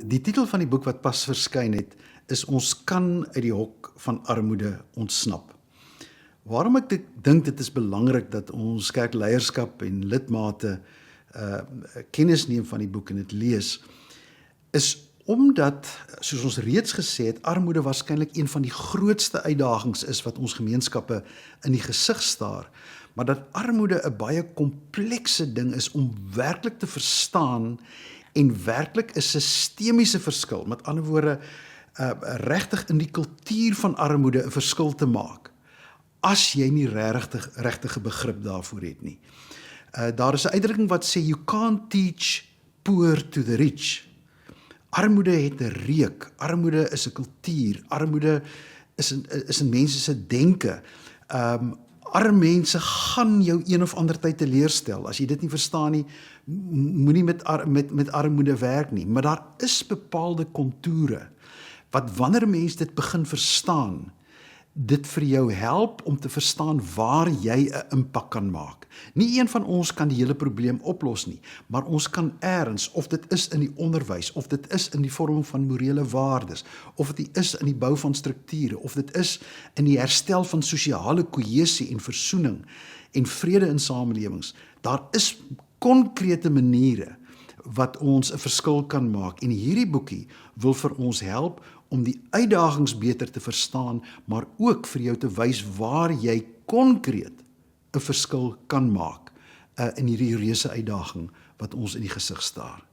Die titel van die boek wat pas verskyn het, is Ons kan uit die hok van armoede ontsnap. Waarom ek dink dit is belangrik dat ons kerkleierskap en lidmate kennis neem van die boek en dit lees, is omdat, soos ons reeds gesê het, armoede waarskynlik een van die grootste uitdagings is wat ons gemeenskappe in die gesig staar, maar dat armoede 'n baie komplekse ding is om werklik te verstaan en werklik 'n sistemiese verskil, met ander woorde, regtig in die kultuur van armoede 'n verskil te maak, as jy nie regtige begrip daarvoor het nie. Daar is 'n uitdrukking wat sê, you can't teach poor to the rich. Armoede het 'n reuk, armoede is 'n kultuur, armoede is in mense se denke. Arme mense gaan jou een of ander tyd teleurstel. As jy dit nie verstaan nie, moenie met armoede werk nie. Maar daar is bepaalde kontoure, wat wanneer mens dit begin verstaan, dit vir jou help om te verstaan waar jy 'n impak kan maak. Nie een van ons kan die hele probleem oplos nie, maar ons kan eers, of dit is in die onderwys, of dit is in die vorming van morele waardes, of dit is in die bou van strukture, of dit is in die herstel van sosiale kohesie en versoening en vrede in samelewings. Daar is konkrete maniere wat ons 'n verskil kan maak, en hierdie boekie wil vir ons help om die uitdagings beter te verstaan, maar ook vir jou te wys waar jy konkreet 'n verskil kan maak in hierdie reuse uitdaging wat ons in die gesig staar.